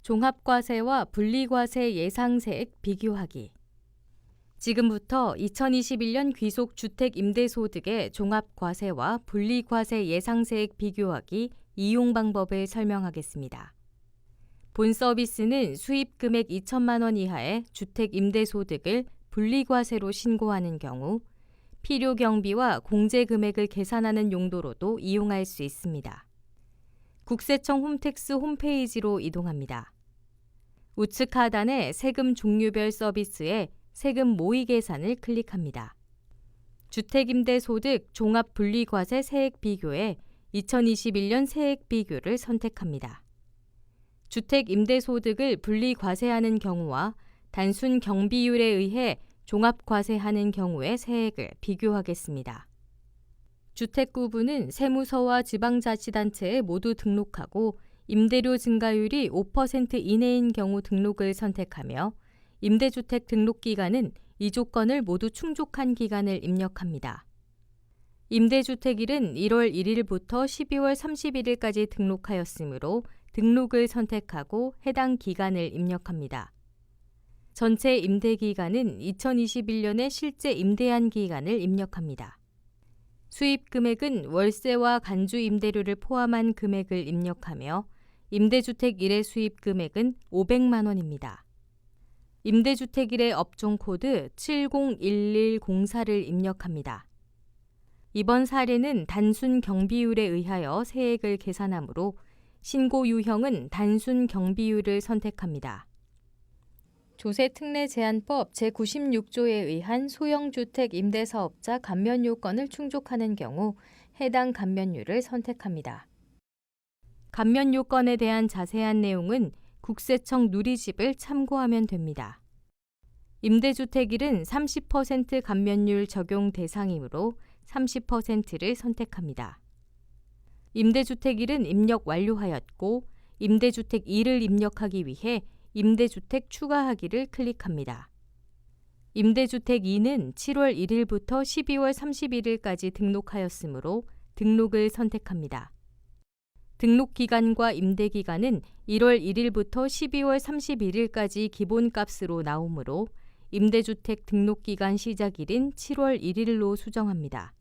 종합과세와 분리과세 예상세액 비교하기. 지금부터 2021년 귀속주택임대소득의 종합과세와 분리과세 예상세액 비교하기 이용 방법을 설명하겠습니다. 본 서비스는 수입금액 2천만 원 이하의 주택임대소득을 분리과세로 신고하는 경우 필요경비와 공제금액을 계산하는 용도로도 이용할 수 있습니다. 국세청 홈택스 홈페이지로 이동합니다. 우측 하단의 세금 종류별 서비스에 세금 모의 계산을 클릭합니다. 주택임대소득 종합분리과세 세액 비교에 2021년 세액 비교를 선택합니다. 주택임대소득을 분리과세하는 경우와 단순 경비율에 의해 종합과세하는 경우의 세액을 비교하겠습니다. 주택구분은 세무서와 지방자치단체에 모두 등록하고 임대료 증가율이 5% 이내인 경우 등록을 선택하며 임대주택 등록기간은 이 조건을 모두 충족한 기간을 입력합니다. 임대주택일은 1월 1일부터 12월 31일까지 등록하였으므로 등록을 선택하고 해당 기간을 입력합니다. 전체 임대기간은 2021년에 실제 임대한 기간을 입력합니다. 수입금액은 월세와 간주 임대료를 포함한 금액을 입력하며 임대주택 1의 수입금액은 500만 원입니다. 임대주택 1의 업종코드 701104를 입력합니다. 이번 사례는 단순 경비율에 의하여 세액을 계산하므로 신고 유형은 단순 경비율을 선택합니다. 조세특례제한법 제96조에 의한 소형주택 임대사업자 감면 요건을 충족하는 경우 해당 감면율을 선택합니다. 감면 요건에 대한 자세한 내용은 국세청 누리집을 참고하면 됩니다. 임대주택일은 30% 감면율 적용 대상이므로 30%를 선택합니다. 임대주택일은 입력 완료하였고 임대주택 2를 입력하기 위해 임대주택 추가하기를 클릭합니다. 임대주택 2는 7월 1일부터 12월 31일까지 등록하였으므로 등록을 선택합니다. 등록기간과 임대기간은 1월 1일부터 12월 31일까지 기본값으로 나오므로 임대주택 등록기간 시작일인 7월 1일로 수정합니다.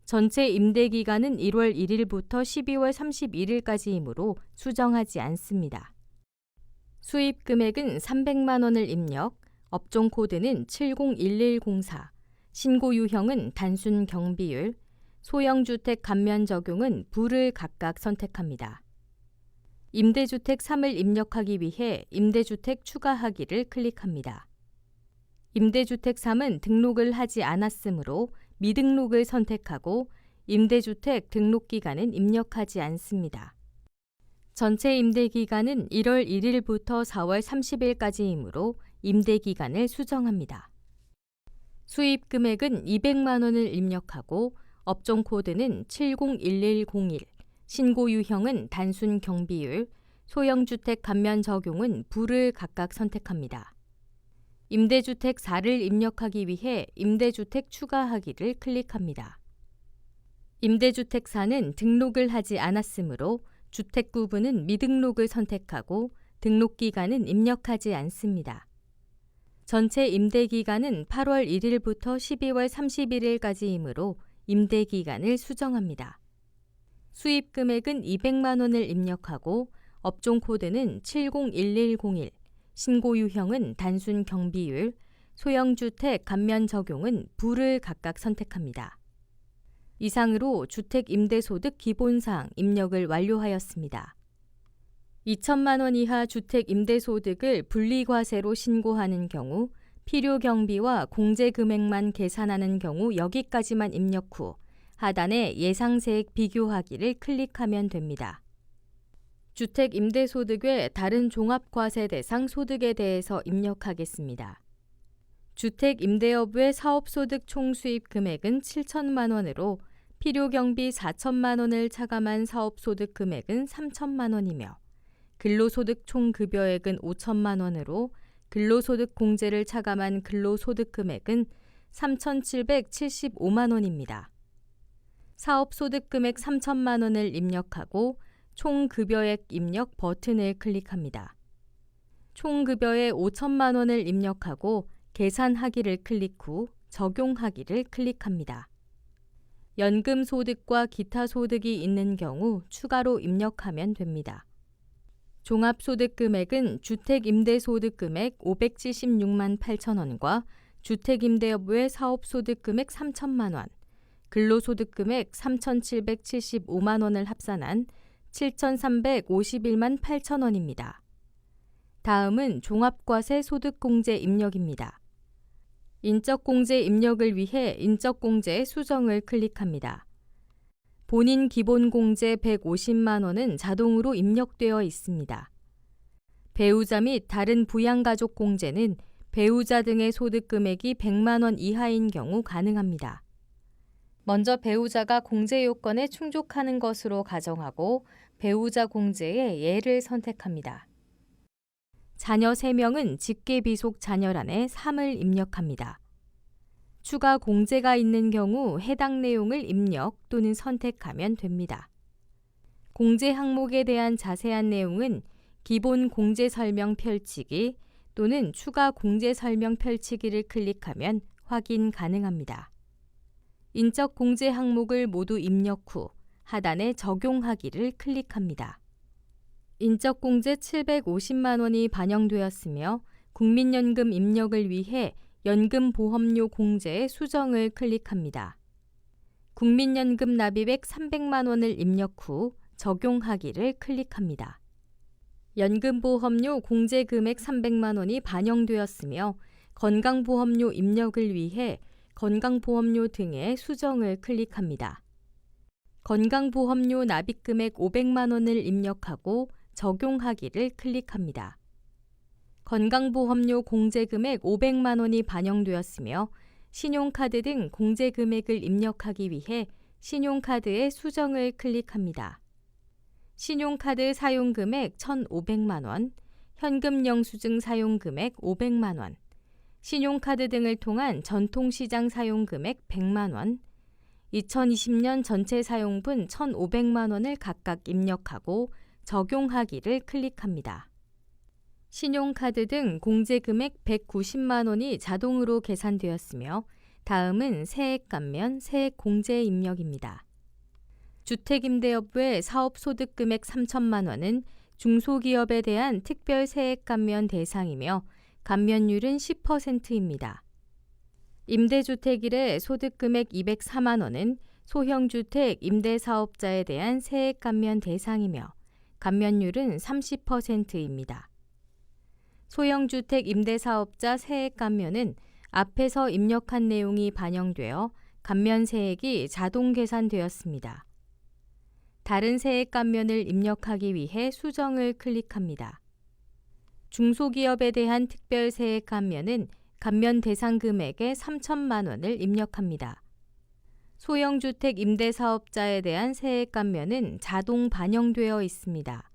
전체 임대기간은 1월 1일부터 12월 31일까지이므로 수정하지 않습니다. 수입금액은 300만 원을 입력, 업종코드는 701104, 신고 유형은 단순 경비율, 소형주택 감면 적용은 불을 각각 선택합니다. 임대주택 3을 입력하기 위해 임대주택 추가하기를 클릭합니다. 임대주택 3은 등록을 하지 않았으므로 미등록을 선택하고 임대주택 등록기간은 입력하지 않습니다. 전체 임대기간은 1월 1일부터 4월 30일까지이므로 임대기간을 수정합니다. 수입금액은 200만 원을 입력하고 업종코드는 701101, 신고 유형은 단순 경비율, 소형주택 감면 적용은 불을 각각 선택합니다. 임대주택 4를 입력하기 위해 임대주택 추가하기를 클릭합니다. 임대주택 4는 등록을 하지 않았으므로 주택 구분은 미등록을 선택하고 등록기간은 입력하지 않습니다. 전체 임대기간은 8월 1일부터 12월 31일까지이므로 임대기간을 수정합니다. 수입금액은 200만 원을 입력하고 업종코드는 701101, 신고 유형은 단순 경비율, 소형주택 감면 적용은 불을 각각 선택합니다. 이상으로 주택임대소득 기본사항 입력을 완료하였습니다. 2천만 원 이하 주택임대소득을 분리과세로 신고하는 경우 필요경비와 공제금액만 계산하는 경우 여기까지만 입력 후 하단에 예상세액 비교하기를 클릭하면 됩니다. 주택임대소득 외 다른 종합과세 대상 소득에 대해서 입력하겠습니다. 주택임대업 외 사업소득 총수입 금액은 7천만 원으로 필요경비 4천만 원을 차감한 사업소득 금액은 3천만 원이며 근로소득 총급여액은 5천만 원으로 근로소득 공제를 차감한 근로소득 금액은 3,775만 원입니다. 사업소득 금액 3천만 원을 입력하고 총급여액 입력 버튼을 클릭합니다. 총급여에 5천만 원을 입력하고 계산하기를 클릭 후 적용하기를 클릭합니다. 연금 소득과 기타 소득이 있는 경우 추가로 입력하면 됩니다. 종합소득 금액은 주택임대소득 금액 576만 8천 원과 주택임대업외 사업소득 금액 3천만 원, 근로소득 금액 3,775만 원을 합산한 7,351만 8천 원입니다. 다음은 종합과세 소득공제 입력입니다. 인적공제 입력을 위해 인적공제 수정을 클릭합니다. 본인 기본공제 150만 원은 자동으로 입력되어 있습니다. 배우자 및 다른 부양가족 공제는 배우자 등의 소득 금액이 100만 원 이하인 경우 가능합니다. 먼저 배우자가 공제 요건에 충족하는 것으로 가정하고 배우자 공제의 예를 선택합니다. 자녀 3명은 직계비속 자녀란에 3을 입력합니다. 추가 공제가 있는 경우 해당 내용을 입력 또는 선택하면 됩니다. 공제 항목에 대한 자세한 내용은 기본 공제 설명 펼치기 또는 추가 공제 설명 펼치기를 클릭하면 확인 가능합니다. 인적 공제 항목을 모두 입력 후 하단에 적용하기를 클릭합니다. 인적 공제 750만 원이 반영되었으며 국민연금 입력을 위해 연금보험료 공제의 수정을 클릭합니다. 국민연금 납입액 300만 원을 입력 후 적용하기를 클릭합니다. 연금보험료 공제 금액 300만 원이 반영되었으며 건강보험료 입력을 위해 건강보험료 등의 수정을 클릭합니다. 건강보험료 납입금액 500만 원을 입력하고 적용하기를 클릭합니다. 건강보험료 공제금액 500만 원이 반영되었으며 신용카드 등 공제금액을 입력하기 위해 신용카드의 수정을 클릭합니다. 신용카드 사용금액 1,500만 원, 현금 영수증 사용금액 500만 원, 신용카드 등을 통한 전통시장 사용금액 100만 원, 2020년 전체 사용분 1,500만 원을 각각 입력하고 적용하기를 클릭합니다. 신용카드 등 공제금액 190만 원이 자동으로 계산되었으며 다음은 세액 감면, 세액 공제 입력입니다. 주택임대업 외 사업소득 금액 3천만 원은 중소기업에 대한 특별 세액 감면 대상이며 감면율은 10%입니다. 임대주택 일의 소득 금액 204만 원은 소형주택 임대사업자에 대한 세액 감면 대상이며 감면율은 30%입니다. 소형주택 임대사업자 세액 감면은 앞에서 입력한 내용이 반영되어 감면 세액이 자동 계산되었습니다. 다른 세액 감면을 입력하기 위해 수정을 클릭합니다. 중소기업에 대한 특별 세액 감면은 감면 대상 금액의 3천만 원을 입력합니다. 소형주택 임대사업자에 대한 세액 감면은 자동 반영되어 있습니다.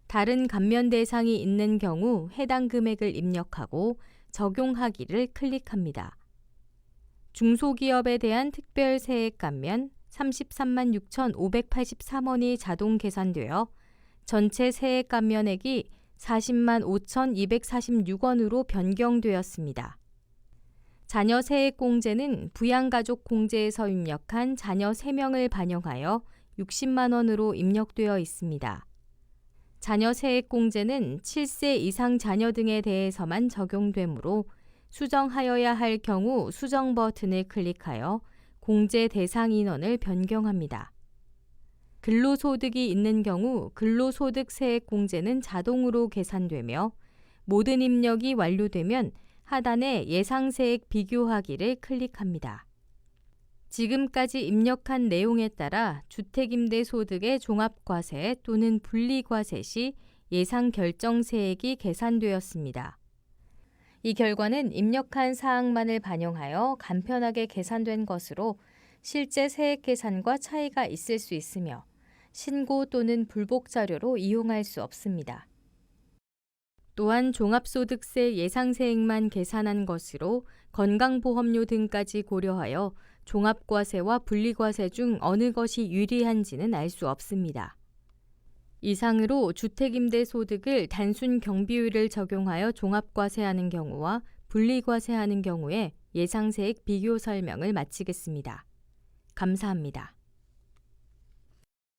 다른 감면 대상이 있는 경우 해당 금액을 입력하고 적용하기를 클릭합니다. 중소기업에 대한 특별 세액 감면 33만 6,583원이 자동 계산되어 전체 세액 감면액이 40만 5,246원으로 변경되었습니다. 자녀 세액 공제는 부양가족 공제에서 입력한 자녀 3명을 반영하여 60만 원으로 입력되어 있습니다. 자녀 세액 공제는 7세 이상 자녀 등에 대해서만 적용되므로 수정하여야 할 경우 수정 버튼을 클릭하여 공제 대상 인원을 변경합니다. 근로소득이 있는 경우 근로소득 세액 공제는 자동으로 계산되며 모든 입력이 완료되면 하단에 예상세액 비교하기를 클릭합니다. 지금까지 입력한 내용에 따라 주택임대소득의 종합과세 또는 분리과세 시 예상 결정세액이 계산되었습니다. 이 결과는 입력한 사항만을 반영하여 간편하게 계산된 것으로 실제 세액 계산과 차이가 있을 수 있으며 신고 또는 불복 자료로 이용할 수 없습니다. 또한 종합소득세 예상세액만 계산한 것으로 건강보험료 등까지 고려하여 종합과세와 분리과세 중 어느 것이 유리한지는 알 수 없습니다. 이상으로 주택임대소득을 단순 경비율을 적용하여 종합과세하는 경우와 분리과세하는 경우에 예상세액 비교 설명을 마치겠습니다. 감사합니다.